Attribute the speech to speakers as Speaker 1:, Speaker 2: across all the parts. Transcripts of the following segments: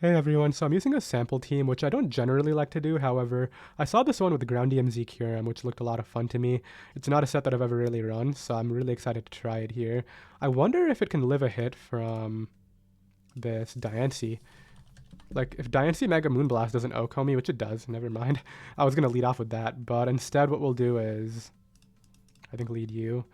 Speaker 1: Hey everyone, so I'm using a sample team, which I don't generally like to do. However, I saw this one with the Ground DMZ Kyurem, which looked a lot of fun to me. It's not a set that I've ever really run, so I'm really excited to try it here. I wonder if it can live a hit from this Diancie. Like, if Diancie Mega Moonblast doesn't OHKO me, which it does, never mind. I was going to lead off with that, but instead what we'll do is, I think lead you.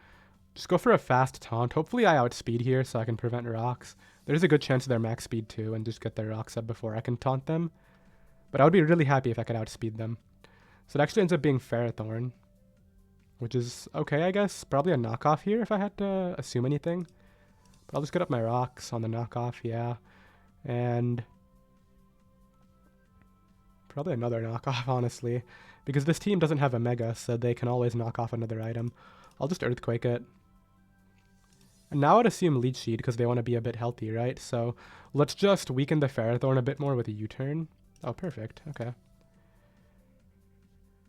Speaker 1: Just go for a fast taunt. Hopefully I outspeed here so I can prevent rocks. There's a good chance they're max speed too and just get their rocks up before I can taunt them. But I would be really happy if I could outspeed them. So it actually ends up being Ferrothorn, which is okay, I guess. Probably a knockoff here if I had to assume anything. But I'll just get up my rocks on the knockoff, yeah. And probably another knockoff, honestly. Because this team doesn't have a Mega, so they can always knock off another item. I'll just Earthquake it. And now I'd assume Leech Seed because they want to be a bit healthy, right? So let's just weaken the Ferrothorn a bit more with a U-turn. Oh, perfect. Okay.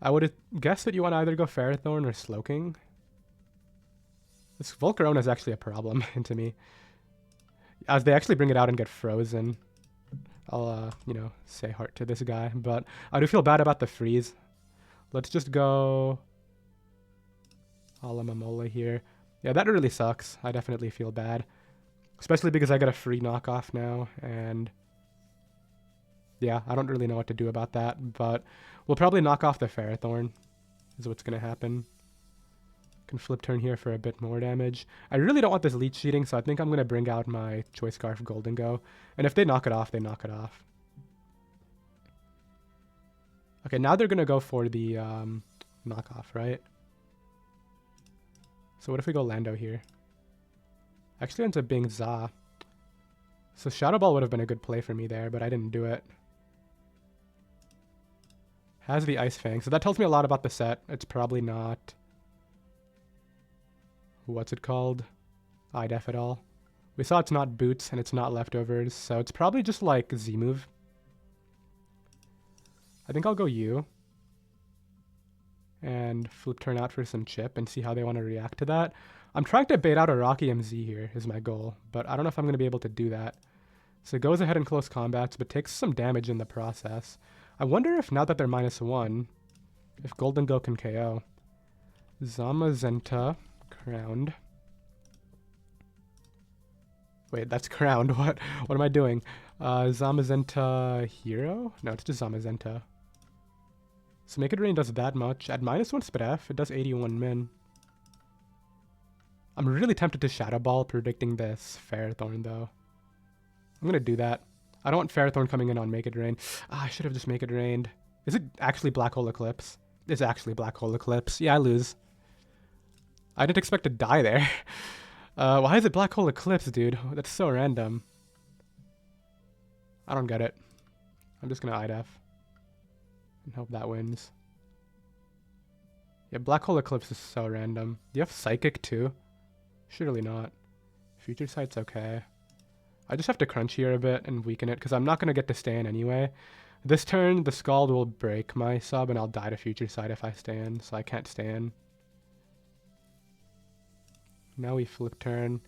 Speaker 1: I would guess that you want to either go Ferrothorn or Slowking. This Volcarona is actually a problem to me. As they actually bring it out and get frozen, I'll, say heart to this guy. But I do feel bad about the freeze. Let's just go Alamamola here. Yeah, that really sucks. I definitely feel bad. Especially because I got a free knockoff now, and yeah, I don't really know what to do about that, but we'll probably knock off the Ferrothorn, is what's going to happen. Can flip turn here for a bit more damage. I really don't want this leech cheating, so I think I'm going to bring out my Choice Scarf Golden Go, and if they knock it off, they knock it off. Okay, now they're going to go for the knockoff, right? So what if we go Lando here? Actually ends up being Za. So Shadow Ball would have been a good play for me there, but I didn't do it. Has the Ice Fang, so that tells me a lot about the set. It's probably not... what's it called? IDEF at all. We saw it's not Boots and it's not Leftovers, so it's probably just like Z-move. I think I'll go U. And flip turn out for some chip and see how they want to react to that. I'm trying to bait out a Rocky MZ here is my goal, but I don't know if I'm going to be able to do that. So it goes ahead in close combats, but takes some damage in the process. I wonder if now that they're -1, if Golden Go can KO. Zamazenta, crowned. Wait, that's crowned. What am I doing? Zamazenta hero? No, it's just Zamazenta. So Make It Rain does that much. At -1 SPDF, it does 81 min. I'm really tempted to Shadow Ball predicting this Ferrothorn, though. I'm going to do that. I don't want Ferrothorn coming in on Make It Rain. I should have just Make It Rained. Is it actually Black Hole Eclipse? It's actually Black Hole Eclipse. Yeah, I lose. I didn't expect to die there. Why is it Black Hole Eclipse, dude? That's so random. I don't get it. I'm just going to IDEF. And hope that wins. Yeah, Black Hole Eclipse is so random. Do you have Psychic too? Surely not. Future Sight's okay. I just have to crunch here a bit and weaken it because I'm not going to get to stay in anyway. This turn, the Scald will break my sub and I'll die to Future Sight if I stay in, so I can't stay in. Now we flip turn.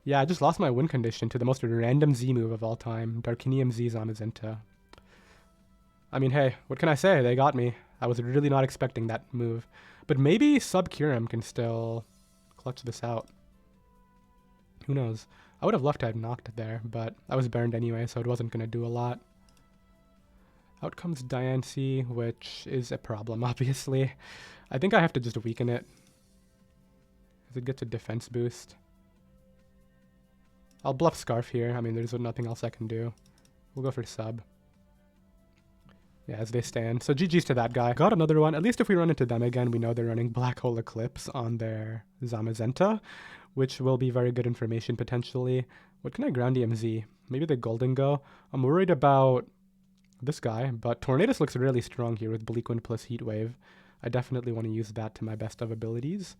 Speaker 1: Yeah, I just lost my win condition to the most random Z move of all time. Darkinium Z Zamazenta. I mean, hey, what can I say? They got me. I was really not expecting that move. But maybe Sub Kyurem can still clutch this out. Who knows? I would have loved to have knocked it there, but I was burned anyway, so it wasn't going to do a lot. Out comes Diancie, which is a problem, obviously. I think I have to just weaken it, as it gets a defense boost. I'll bluff Scarf here. I mean, there's nothing else I can do. We'll go for Sub. Yeah, as they stand. So GG's to that guy. Got another one. At least if we run into them again, we know they're running Black Hole Eclipse on their Zamazenta, which will be very good information potentially. What can I ground EMZ? Maybe the Golden Go. I'm worried about this guy, but Tornadus looks really strong here with Bleak Wind plus Heat Wave. I definitely want to use that to my best of abilities.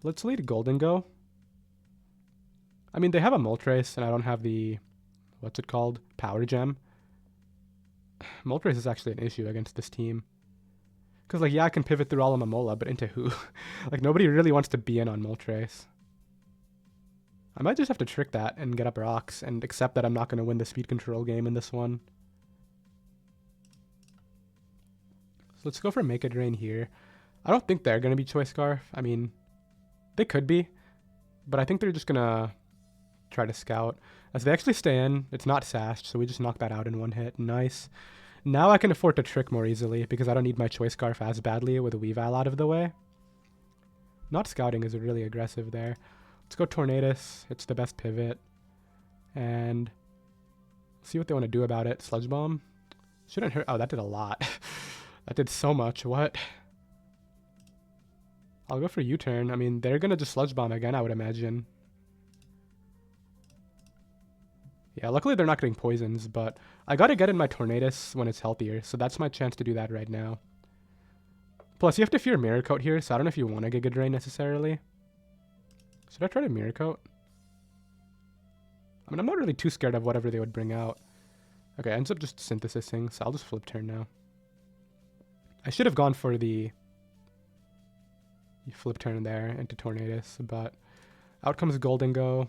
Speaker 1: Let's lead Golden Go. I mean, they have a Moltres, and I don't have the, what's it called? Power Gem. Moltres is actually an issue against this team. Because, like, yeah, I can pivot through Alamamola, but into who? Like, nobody really wants to be in on Moltres. I might just have to trick that and get up rocks and accept that I'm not going to win the speed control game in this one. So let's go for Make It Rain here. I don't think they're going to be Choice Scarf. I mean, they could be, but I think they're just going to try to scout. As they actually stay in, it's not sashed, so we just knock that out in one hit. Nice. Now I can afford to trick more easily because I don't need my Choice Scarf as badly with a Weavile out of the way. Not scouting is really aggressive there. Let's go Tornadus. It's the best pivot. And see what they want to do about it. Sludge Bomb. Shouldn't hurt. Oh, that did a lot. That did so much. What? I'll go for U-turn. I mean, they're going to just Sludge Bomb again, I would imagine. Yeah, luckily they're not getting poisons, but I got to get in my Tornadus when it's healthier, so that's my chance to do that right now. Plus, you have to fear Mirror Coat here, so I don't know if you want a Giga Drain necessarily. Should I try to Mirror Coat? I mean, I'm not really too scared of whatever they would bring out. Okay, ends up just Synthesizing, so I'll just Flip Turn now. I should have gone for the Flip Turn there into Tornadus, but out comes Golden Go,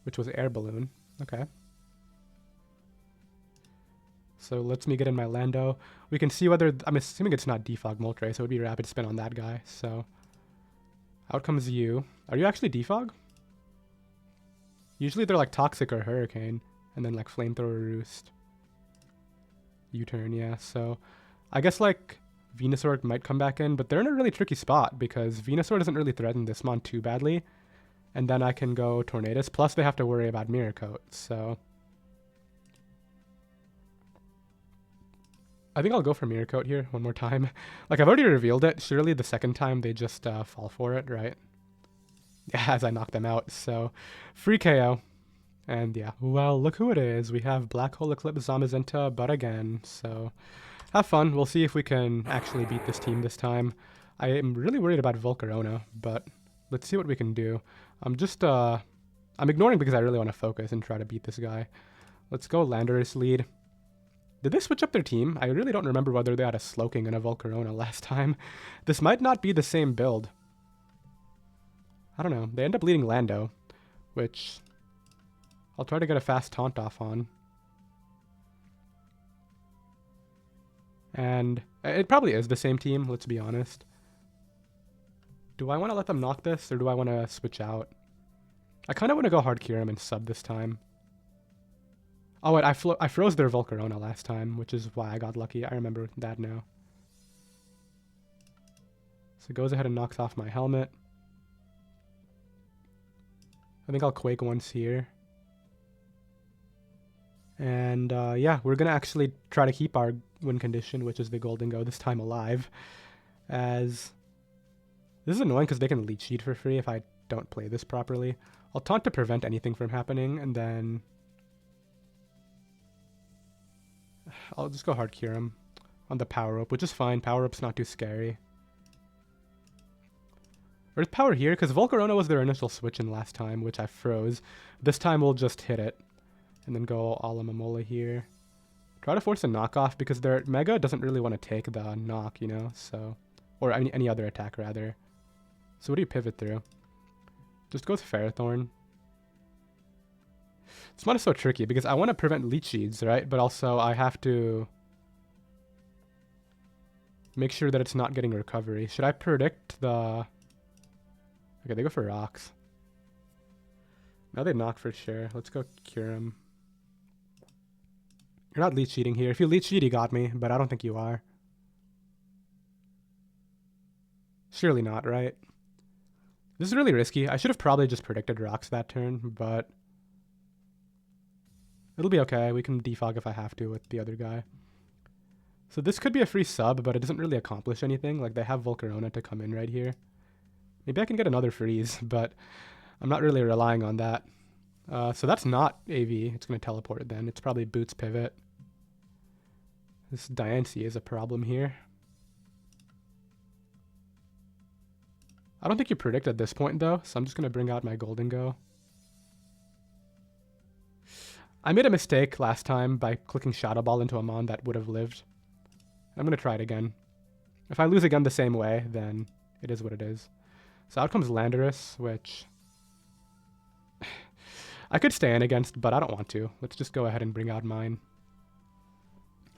Speaker 1: which was Air Balloon. Okay. So lets me get in my Lando. We can see whether... I'm assuming it's not Defog Moltres, so it would be Rapid Spin on that guy. So out comes you. Are you actually Defog? Usually they're like Toxic or Hurricane, and then like Flamethrower Roost. U-turn, yeah. So I guess like Venusaur might come back in, but they're in a really tricky spot because Venusaur doesn't really threaten this mon too badly. And then I can go Tornadus. Plus they have to worry about Mirror Coat, so... I think I'll go for Mirror Coat here one more time. Like, I've already revealed it. Surely the second time they just fall for it, right? Yeah, as I knock them out. So, free KO. And yeah, well, look who it is. We have Black Hole Eclipse Zamazenta, but again. So, have fun. We'll see if we can actually beat this team this time. I am really worried about Volcarona, but let's see what we can do. I'm ignoring because I really want to focus and try to beat this guy. Let's go Landorus lead. Did they switch up their team? I really don't remember whether they had a Slowking and a Volcarona last time. This might not be the same build. I don't know. They end up leading Lando, which I'll try to get a fast taunt off on. And it probably is the same team, let's be honest. Do I want to let them knock this, or do I want to switch out? I kind of want to go hard Kyurem and sub this time. Oh, wait, I froze their Volcarona last time, which is why I got lucky. I remember that now. So it goes ahead and knocks off my helmet. I think I'll Quake once here. And yeah, we're going to actually try to keep our win condition, which is the Golden Go, this time alive. As this is annoying because they can Leech Seed for free if I don't play this properly. I'll taunt to prevent anything from happening, and then I'll just go hard Kyurem on the Power Up, which is fine. Power Up's not too scary. Or is Power here? Because Volcarona was their initial switch in last time, which I froze. This time we'll just hit it. And then go Alomomola here. Try to force a knockoff because their Mega doesn't really want to take the knock, you know? So, or any other attack, rather. So what do you pivot through? Just go with Ferrothorn. This one is so tricky because I want to prevent Leech Seeds, right? But also I have to make sure that it's not getting recovery. Should I predict the... Okay, they go for rocks. Now they knock for sure. Let's go Kyurem. You're not Leech Seeding here. If you Leech Seed, you got me, but I don't think you are. Surely not, right? This is really risky. I should have probably just predicted rocks that turn, but it'll be okay. We can defog if I have to with the other guy. So this could be a free sub, but it doesn't really accomplish anything. Like, they have Volcarona to come in right here. Maybe I can get another freeze, but I'm not really relying on that. So that's not AV. It's going to teleport it then. It's probably Boots Pivot. This Diancie is a problem here. I don't think you predict at this point, though, so I'm just going to bring out my Golden Go. I made a mistake last time by clicking Shadow Ball into a mon that would have lived. I'm going to try it again. If I lose again the same way, then it is what it is. So out comes Landorus, which... I could stay in against, but I don't want to. Let's just go ahead and bring out mine.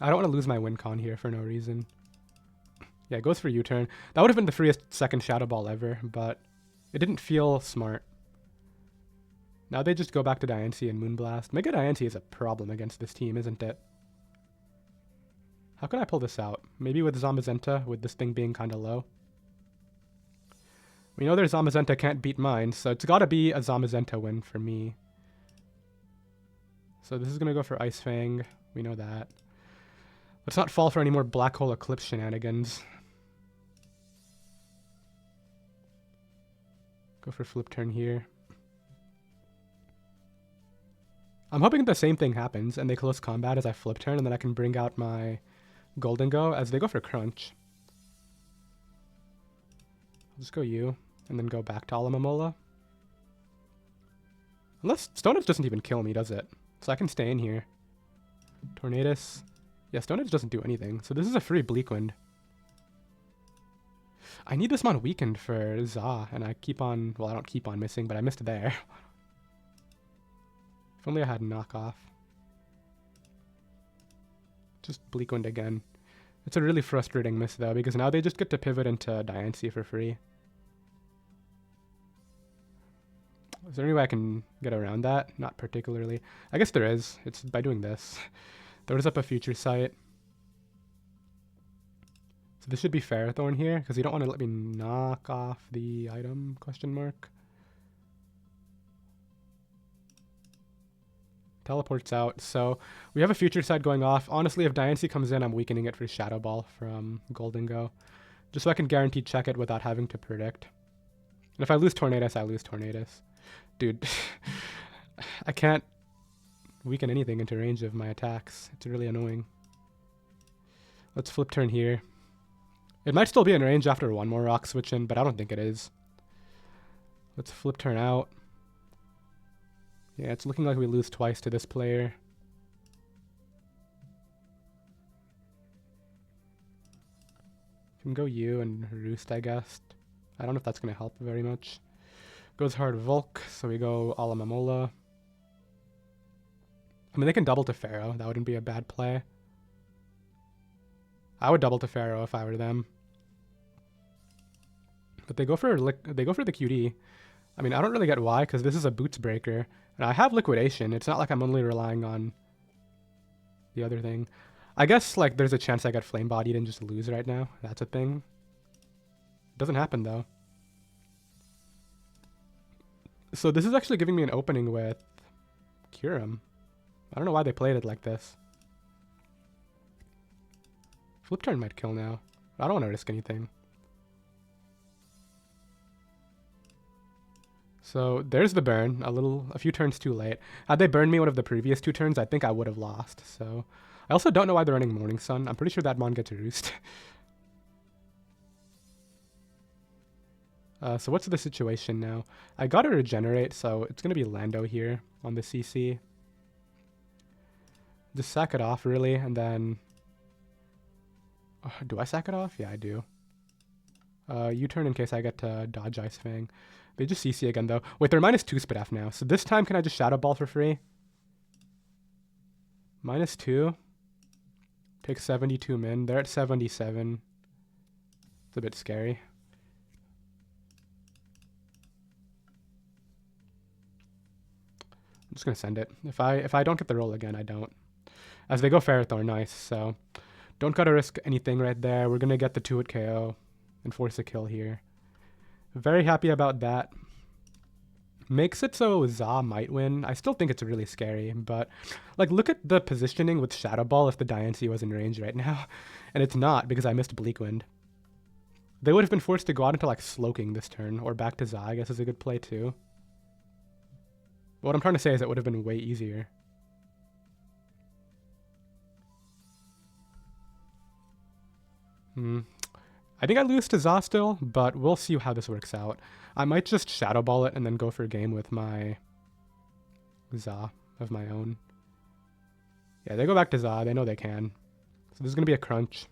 Speaker 1: I don't want to lose my win con here for no reason. Yeah, it goes for U-turn. That would have been the freest second Shadow Ball ever, but it didn't feel smart. Now they just go back to Diancie and Moonblast. Mega Diancie is a problem against this team, isn't it? How can I pull this out? Maybe with Zamazenta, with this thing being kind of low. We know their Zamazenta can't beat mine, so it's got to be a Zamazenta win for me. So this is going to go for Ice Fang. We know that. Let's not fall for any more Black Hole Eclipse shenanigans. Go for flip turn here. I'm hoping the same thing happens and they close combat as I flip turn, and then I can bring out my Golden Go as they go for crunch. I'll just go U and then go back to Alamamola. Unless Stone Edge doesn't even kill me, does it? So I can stay in here. Tornadus. Yeah, Stone Edge doesn't do anything. So this is a free Bleak Wind. I need this Mon weakened for Za, and I keep on... Well, I don't keep on missing, but I missed there. If only I had knockoff. Just Bleak Wind again. It's a really frustrating miss, though, because now they just get to pivot into Diancie for free. Is there any way I can get around that? Not particularly. I guess there is. It's by doing this. Throws up a Future Sight. So this should be Ferrothorn here, because you don't want to let me knock off the item, question mark. Teleports out. So we have a Future Sight going off. Honestly, if Diancie comes in, I'm weakening it for Shadow Ball from Golden Go. Just so I can guarantee check it without having to predict. And if I lose Tornadus, I lose Tornadus. Dude, I can't weaken anything into range of my attacks. It's really annoying. Let's flip turn here. It might still be in range after one more rock switch in, but I don't think it is. Let's flip turn out. Yeah, it's looking like we lose twice to this player. Can go U and Roost, I guess. I don't know if that's going to help very much. Goes hard Volk, so we go Alamamola. I mean, they can double to Pharaoh. That wouldn't be a bad play. I would double to Pharaoh if I were them. But they go for the QD. I mean, I don't really get why, because this is a Boots Breaker. And I have Liquidation. It's not like I'm only relying on the other thing. I guess, like, there's a chance I get Flame Bodied and just lose right now. That's a thing. Doesn't happen, though. So this is actually giving me an opening with Kyurem. I don't know why they played it like this. Flip turn might kill now. I don't want to risk anything. So there's the burn, a few turns too late. Had they burned me one of the previous 2 turns, I think I would have lost. So I also don't know why they're running Morning Sun. I'm pretty sure that Mon gets a roost. So what's the situation now? I got to regenerate, so it's going to be Lando here on the CC. Just sack it off, really, and then... do I sack it off? Yeah, I do. U-turn in case I get to dodge Ice Fang. They just CC again, though. Wait, they're -2 Spadaf now. So this time, can I just Shadow Ball for free? -2. Take 72 min. They're at 77. It's a bit scary. I'm just going to send it. If I don't get the roll again, I don't. As they go Ferrothorn, nice. So don't gotta risk anything right there. We're going to get the 2-hit KO and force a kill here. Very happy about that. Makes it so Za might win. I still think it's really scary, but like look at the positioning with Shadow Ball if the Diancie was in range right now. And it's not because I missed Bleak Wind. They would have been forced to go out into like Slowking this turn, or back to Za, I guess is a good play too. What I'm trying to say is it would have been way easier. I think I lose to Za still, but we'll see how this works out. I might just Shadow Ball it and then go for a game with my Za of my own. Yeah, they go back to Za. They know they can. So this is going to be a crunch.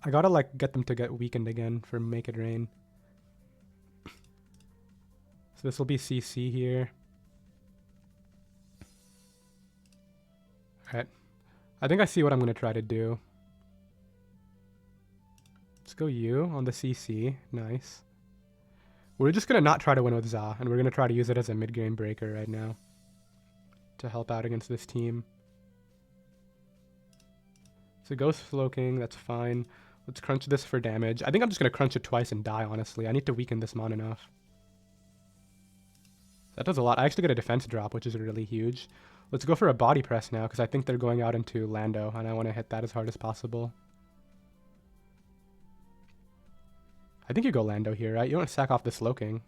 Speaker 1: I gotta like get them to get weakened again for Make It Rain. So this will be CC here. Alright. I think I see what I'm going to try to do. Let's go U on the CC. Nice. We're just going to not try to win with Za, and we're going to try to use it as a mid-game breaker right now to help out against this team. So Ghost Floking, that's fine. Let's crunch this for damage. I think I'm just going to crunch it twice and die, honestly. I need to weaken this mon enough. That does a lot. I actually get a defense drop, which is really huge. Let's go for a body press now, because I think they're going out into Lando, and I want to hit that as hard as possible. I think you go Lando here, right? You want to sack off the Slowking.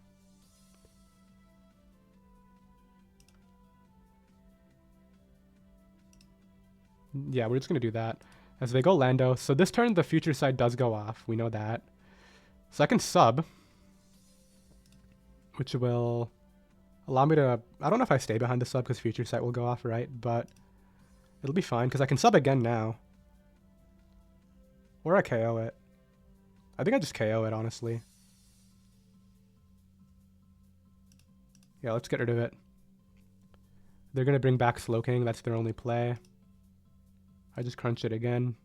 Speaker 1: Yeah, we're just going to do that. As they go Lando. So this turn, the future sight does go off. We know that. So I can sub, which will allow me to... I don't know if I stay behind the sub because future sight will go off, right? But it'll be fine because I can sub again now. Or I KO it. I think I just KO it, honestly. Yeah, let's get rid of it. They're going to bring back Slowking. That's their only play. I just crunch it again.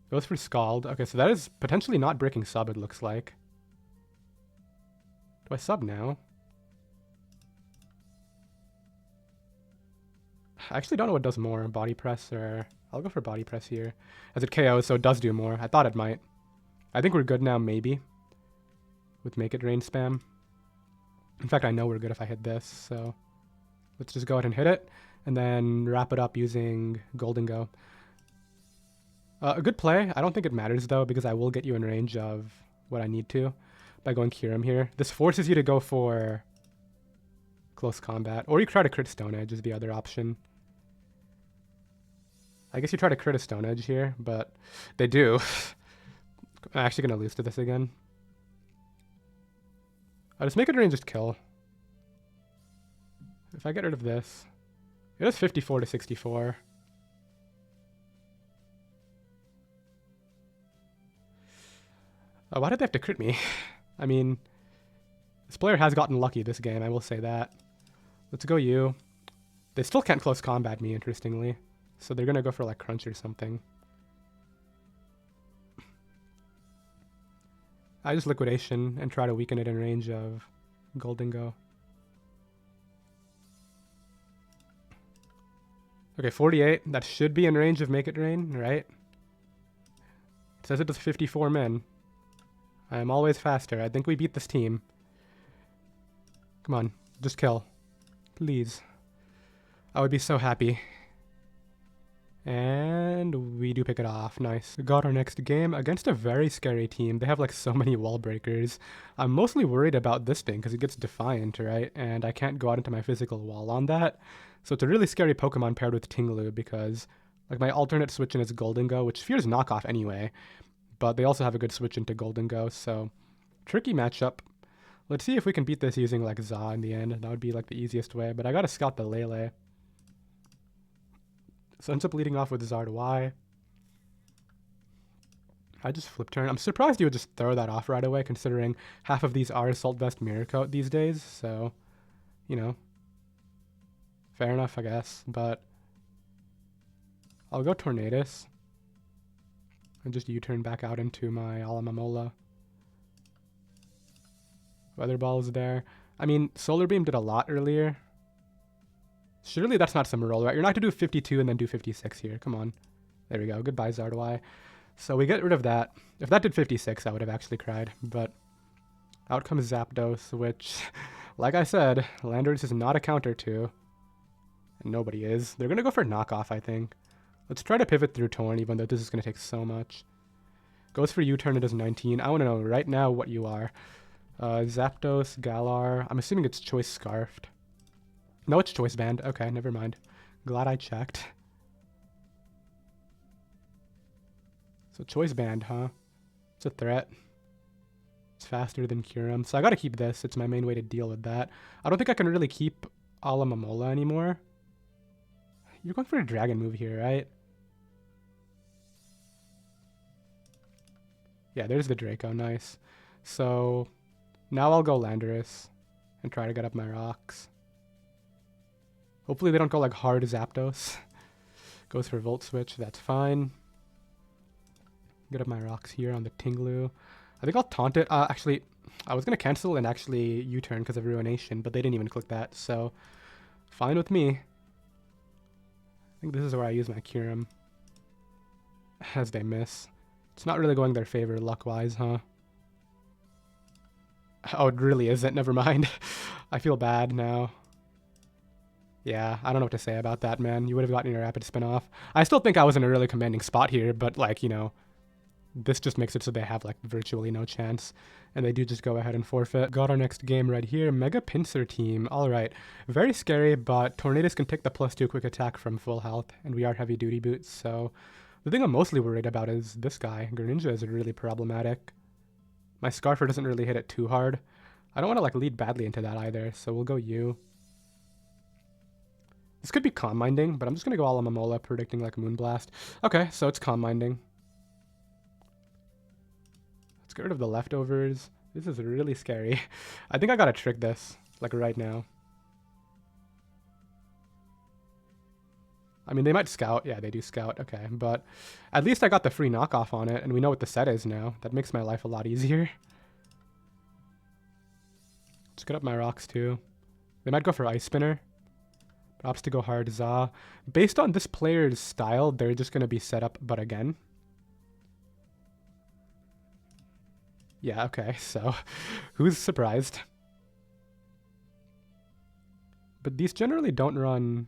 Speaker 1: Goes for Scald. Okay, so that is potentially not breaking sub, it looks like. Do I sub now? I actually don't know what does more. Body press or... I'll go for body press here. As it KOs, so it does do more. I thought it might. I think we're good now, maybe. With Make It Rain spam. In fact, I know we're good if I hit this, so... Let's just go ahead and hit it. And then wrap it up using Golden Go. A good play. I don't think it matters, though, because I will get you in range of what I need to by going Kyurem here. This forces you to go for close combat. Or you try to crit Stone Edge is the other option. I guess you try to crit a Stone Edge here, but they do. I'm actually going to lose to this again. I'll just make it rain, just kill. If I get rid of this, it is 54 to 64. Why did they have to crit me? I mean, this player has gotten lucky this game, I will say that. Let's go you. They still can't close combat me, interestingly. So they're going to go for like crunch or something. I just liquidation and try to weaken it in range of Golden Go. Okay, 48. That should be in range of Make It Rain, right? It says it does 54 men. I am always faster. I think we beat this team. Come on, just kill. Please. I would be so happy. And we do pick it off. Nice. We got our next game against a very scary team. They have like so many wall breakers. I'm mostly worried about this thing because it gets Defiant, right? And I can't go out into my physical wall on that. So it's a really scary Pokemon paired with Tinglu because like my alternate switch in is Golden Go, which fears knockoff anyway. But they also have a good switch into Golden Go, so tricky matchup. Let's see if we can beat this using like Za in the end. That would be like the easiest way, but I gotta scout the Lele. So ends up leading off with Zardois. I just flip turn. I'm surprised you would just throw that off right away, considering half of these are Assault Vest Mirror Coat these days, so, you know. Fair enough, I guess, but I'll go Tornadus. And just U-turn back out into my Alamamola. Weather Ball is there. I mean, Solar Beam did a lot earlier. Surely that's not some roll, right? You're not going to do 52 and then do 56 here. Come on. There we go. Goodbye, Zardois. So we get rid of that. If that did 56, I would have actually cried. But out comes Zapdos, which, like I said, Landorus is not a counter to. And nobody is. They're going to go for knockoff, I think. Let's try to pivot through Torn, even though this is going to take so much. Goes for U-turn, it does 19. I want to know right now what you are. Zapdos, Galar. I'm assuming it's Choice Scarfed. No, it's Choice Band. Okay, never mind. Glad I checked. So Choice Band, huh? It's a threat. It's faster than Kyurem. So I gotta keep this. It's my main way to deal with that. I don't think I can really keep Alamamola anymore. You're going for a dragon move here, right? Yeah, there's the Draco. Nice. So now I'll go Landorus and try to get up my rocks. Hopefully they don't go like hard Zapdos. Goes for Volt Switch, that's fine. Get up my rocks here on the Tinglu. I think I'll taunt it. Actually, I was going to cancel and actually U-turn because of Ruination, but they didn't even click that, so fine with me. I think this is where I use my Kyurem. As they miss. It's not really going their favor luck-wise, huh? Oh, it really isn't. Never mind. I feel bad now. Yeah, I don't know what to say about that, man. You would have gotten your rapid spin off. I still think I was in a really commanding spot here, but, like, you know, this just makes it so they have, like, virtually no chance. And they do just go ahead and forfeit. Got our next game right here. Mega Pinsir team. All right. Very scary, but Tornadus can take the +2 quick attack from full health, and we are heavy duty boots, so the thing I'm mostly worried about is this guy. Greninja is really problematic. My Scarfer doesn't really hit it too hard. I don't want to, like, lead badly into that either, so we'll go U. This could be Calm Minding, but I'm just going to go Alomomola, predicting, like, Moonblast. Okay, so it's Calm Minding. Let's get rid of the leftovers. This is really scary. I think I gotta trick this, like, right now. I mean, they might scout. Yeah, they do scout. Okay, but at least I got the free knockoff on it, and we know what the set is now. That makes my life a lot easier. Let's get up my rocks, too. They might go for Ice Spinner. Opts to go hard Za. Based on this player's style, they're just going to be set up, but again. Yeah, okay, so who's surprised? But these generally don't run...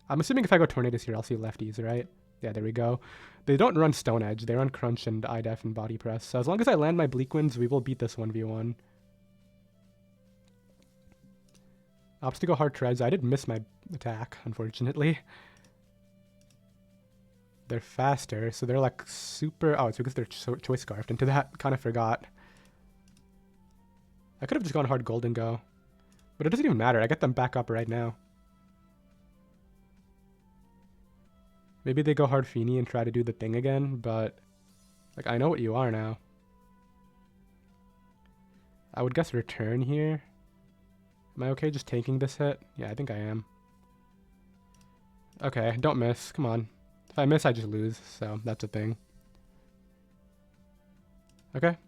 Speaker 1: I'm assuming if I go Tornadus here, I'll see lefties, right? Yeah, there we go. They don't run Stone Edge. They run Crunch and IDEF and Body Press. So as long as I land my Bleak Winds, we will beat this 1v1. Opts to go hard Treads. I did miss my attack, unfortunately. They're faster, so they're like super... Oh, it's because they're Choice Scarfed into that. Kind of forgot. I could have just gone hard Golden Go. But it doesn't even matter. I get them back up right now. Maybe they go hard Feeny and try to do the thing again, but like I know what you are now. I would guess return here. Am I okay just taking this hit? Yeah, I think I am. Okay, don't miss. Come on. If I miss, I just lose, so that's a thing. Okay.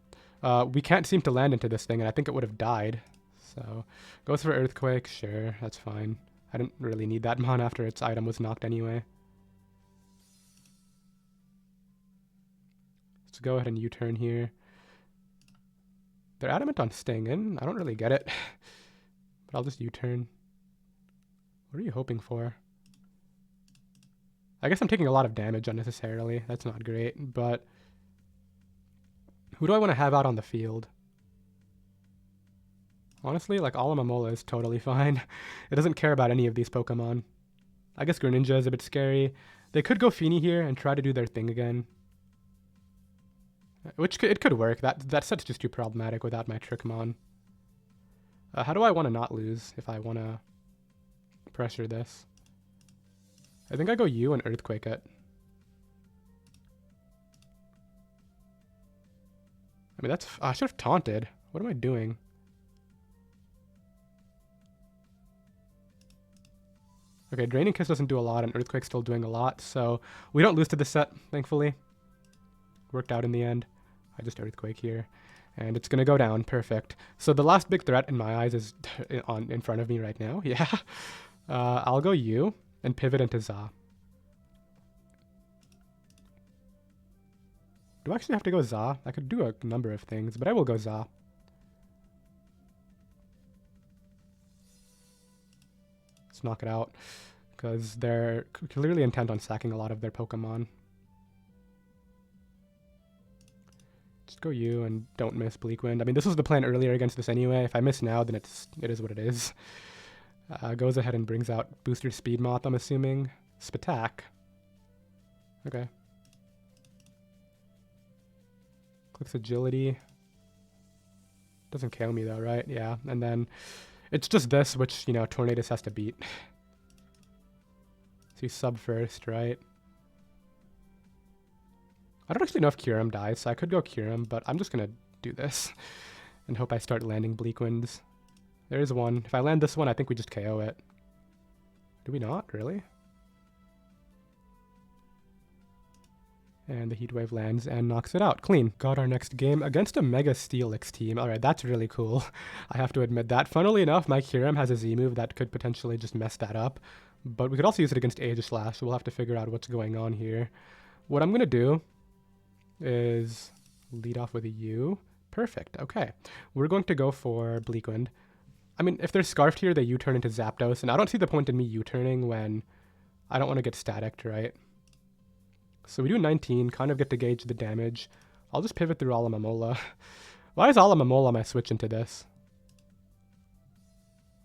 Speaker 1: We can't seem to land into this thing, and I think it would have died. So, goes for Earthquake. Sure, that's fine. I didn't really need that mon after its item was knocked anyway. Let's go ahead and U-turn here. They're adamant on staying in. I don't really get it. But I'll just U-turn. What are you hoping for? I guess I'm taking a lot of damage unnecessarily. That's not great, but... Who do I want to have out on the field? Honestly, like, Alomomola is totally fine. It doesn't care about any of these Pokemon. I guess Greninja is a bit scary. They could go Feeny here and try to do their thing again. Which it could work. That set's just too problematic without my Trickmon. How do I want to not lose if I want to pressure this? I think I go U and Earthquake it. I mean, that's... I should have taunted. What am I doing? Okay, Draining Kiss doesn't do a lot, and Earthquake's still doing a lot, so we don't lose to this set, thankfully. Worked out in the end. I just Earthquake here. And it's going to go down. Perfect. So the last big threat in my eyes is in front of me right now. Yeah. I'll go U and pivot into Za. Do I actually have to go Za? I could do a number of things, but I will go Za. Let's knock it out, because they're clearly intent on sacking a lot of their Pokemon. Just go U and don't miss Bleak Wind. I mean, this was the plan earlier against this anyway. If I miss now, then it is what it is. Goes ahead and brings out Booster Speed Moth, I'm assuming. Spatak. Okay. Clicks Agility. Doesn't KO me though, right? Yeah, and then it's just this, which, you know, Tornadus has to beat. So you sub first, right? I don't actually know if Kyurem dies, so I could go Kyurem, but I'm just going to do this and hope I start landing Bleak Winds. There is one. If I land this one, I think we just KO it. Do we not? Really? And the Heat Wave lands and knocks it out. Clean. Got our next game against a Mega Steelix team. Alright, that's really cool. I have to admit that. Funnily enough, my Kyurem has a Z move that could potentially just mess that up. But we could also use it against Aegislash, so we'll have to figure out what's going on here. What I'm going to do is lead off with a U. Perfect. Okay. We're going to go for Bleak Wind. I mean, if they're Scarfed here, they U-turn into Zapdos, and I don't see the point in me U-turning when I don't want to get staticked, right? So we do 19, kind of get to gauge the damage. I'll just pivot through Alomomola. Why is Alomomola my switch into this?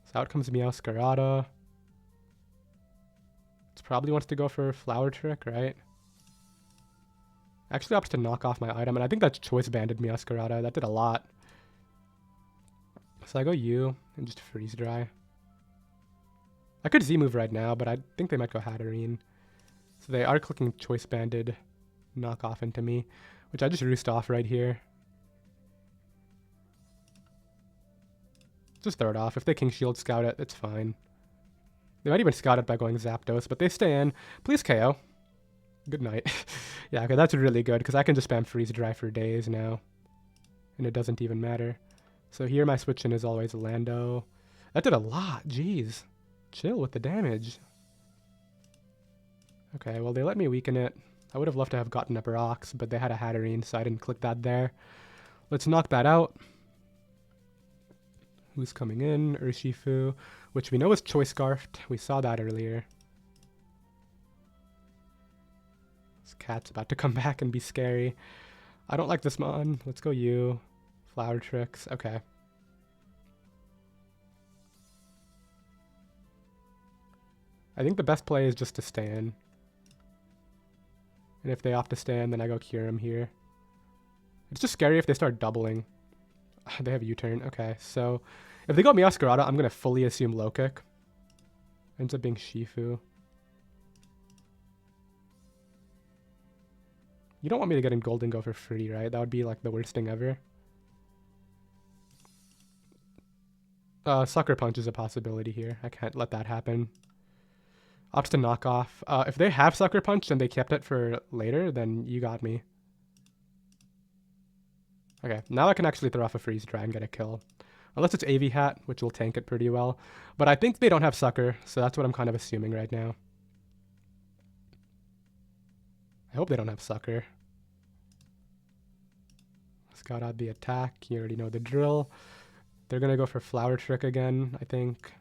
Speaker 1: So out comes Meowscarada. It probably wants to go for Flower Trick, right? Actually opts to knock off my item, and I think that's Choice Banded Meowscarada. That did a lot. So I go U and just Freeze Dry. I could Z-move right now, but I think they might go Hatterene. So they are clicking Choice Banded knock off into me, which I just roost off right here. Just throw it off. If they King Shield Scout it, it's fine. They might even scout it by going Zapdos, but they stay in. Please KO. Good night. Yeah, okay, that's really good, because I can just spam Freeze Dry for days now. And it doesn't even matter. So here my switch in is always Lando. That did a lot, jeez. Chill with the damage. Okay, well they let me weaken it. I would have loved to have gotten up rocks, but they had a Hatterene, so I didn't click that there. Let's knock that out. Who's coming in? Urshifu, which we know is Choice Scarfed. We saw that earlier. This cat's about to come back and be scary. I don't like this mon. Let's go U. Flower Tricks. Okay. I think the best play is just to stay in. And if they opt to stay in, then I go Kyurem here. It's just scary if they start doubling. They have U-turn. Okay, so if they go Meowscarada, I'm going to fully assume low kick. Ends up being Shifu. You don't want me to get in Golden Go for free, right? That would be like the worst thing ever. Sucker Punch is a possibility here. I can't let that happen. Opts to knock off. If they have Sucker Punch and they kept it for later, then you got me. Okay, now I can actually throw off a Freeze Dry and get a kill. Unless it's AV Hat, which will tank it pretty well. But I think they don't have Sucker, so that's what I'm kind of assuming right now. I hope they don't have Sucker. Scout out the attack. You already know the drill. They're going to go for Flower Trick again, I think.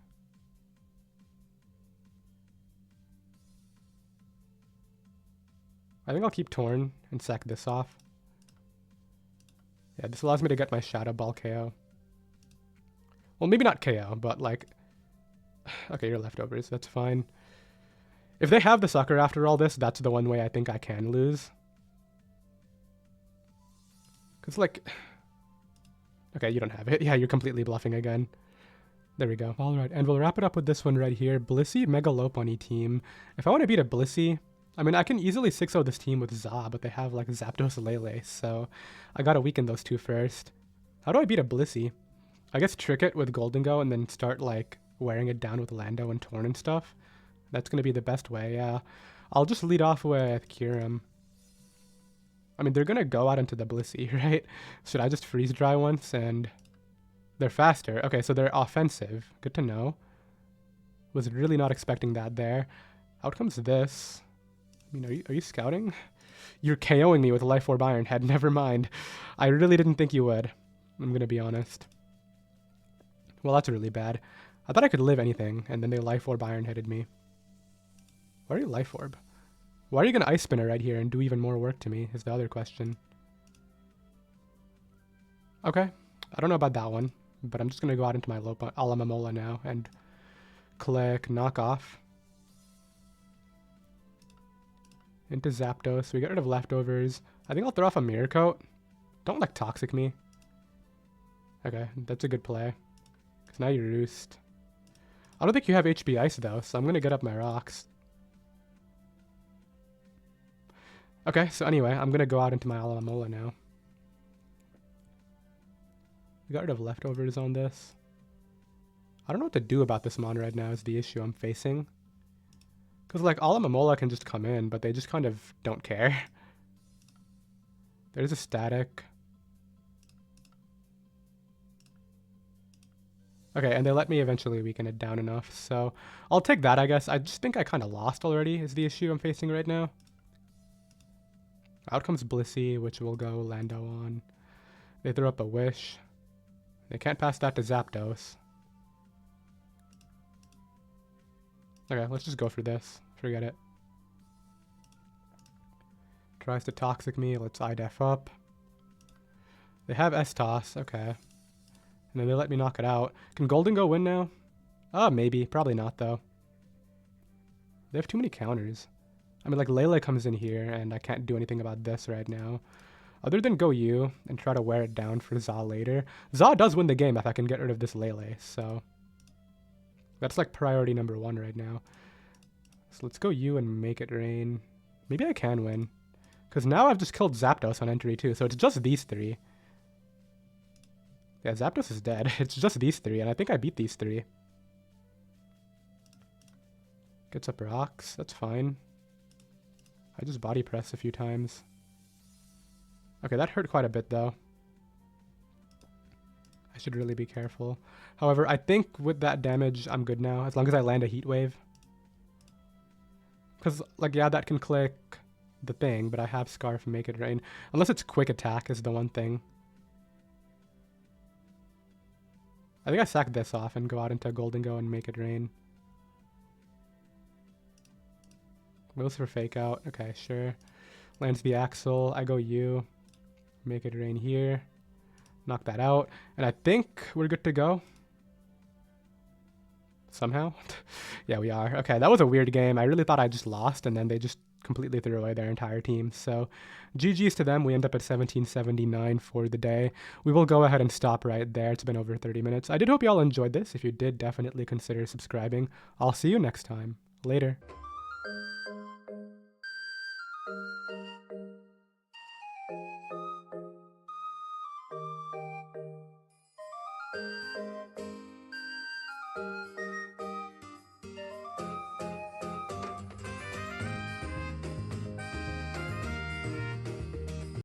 Speaker 1: I think I'll keep Torn and sack this off. Yeah, this allows me to get my Shadow Ball KO. Well, maybe not KO, but like... Okay, you're leftovers. That's fine. If they have the Sucker after all this, that's the one way I think I can lose. Because, like... Okay, you don't have it. Yeah, you're completely bluffing again. There we go. Alright, and we'll wrap it up with this one right here. Blissey Mega Lopunny team. If I want to beat a Blissey... I mean, I can easily 6-0 this team with Za, but they have, like, Zapdos Lele, so I gotta weaken those two first. How do I beat a Blissey? I guess trick it with Golden Go and then start, like, wearing it down with Lando and Torn and stuff. That's gonna be the best way, yeah. I'll just lead off with Kyurem. I mean, they're gonna go out into the Blissey, right? Should I just Freeze Dry once and... They're faster. Okay, so they're offensive. Good to know. Was really not expecting that there. Out comes this... I mean, are you scouting? You're KOing me with Life Orb Iron Head. Never mind. I really didn't think you would. I'm going to be honest. Well, that's really bad. I thought I could live anything, and then they Life Orb Iron Headed me. Why are you Life Orb? Why are you going to Ice Spinner right here and do even more work to me, is the other question. Okay. I don't know about that one, but I'm just going to go out into my Alomomola now and click Knock Off. Into Zapdos. We get rid of leftovers. I think I'll throw off a Mirror Coat. Don't like Toxic me. Okay, that's a good play. Because now you Roost. I don't think you have HP Ice though, so I'm going to get up my rocks. Okay, so anyway, I'm going to go out into my Alomomola now. We got rid of leftovers on this. I don't know what to do about this mon right now is the issue I'm facing. Because, like, Alamamola can just come in, but they just kind of don't care. There's a static. Okay, and they let me eventually weaken it down enough, so I'll take that, I guess. I just think I kind of lost already is the issue I'm facing right now. Out comes Blissey, which will go Lando on. They throw up a Wish. They can't pass that to Zapdos. Okay, let's just go for this. Forget it. Tries to Toxic me. Let's IDEF up. They have S-Toss. Okay. And then they let me knock it out. Can Golden go win now? Maybe. Probably not, though. They have too many counters. I mean, like, Lele comes in here, and I can't do anything about this right now. Other than go you and try to wear it down for Za later. Za does win the game if I can get rid of this Lele, so... That's, like, priority number 1 right now. So let's go you and make it rain. Maybe I can win. Because now I've just killed Zapdos on entry, too, so it's just these 3. Yeah, Zapdos is dead. It's just these 3, and I think I beat these 3. Gets up rocks. That's fine. I just body press a few times. Okay, that hurt quite a bit, though. I should really be careful. However, I think with that damage, I'm good now, as long as I land a Heat Wave. Because, like, yeah, that can click the thing, but I have Scarf and Make It Rain. Unless it's Quick Attack is the one thing. I think I sack this off and go out into Golden Go and Make It Rain. Goes for Fake Out. Okay, sure. Lands the Axle. I go U. Make It Rain here. Knock that out. And I think we're good to go. Somehow. Yeah, we are. Okay, that was a weird game. I really thought I just lost, and then they just completely threw away their entire team. So GG's to them. We end up at 1779 for the day. We will go ahead and stop right there. It's been over 30 minutes. I did hope you all enjoyed this. If you did, definitely consider subscribing. I'll see you next time. Later.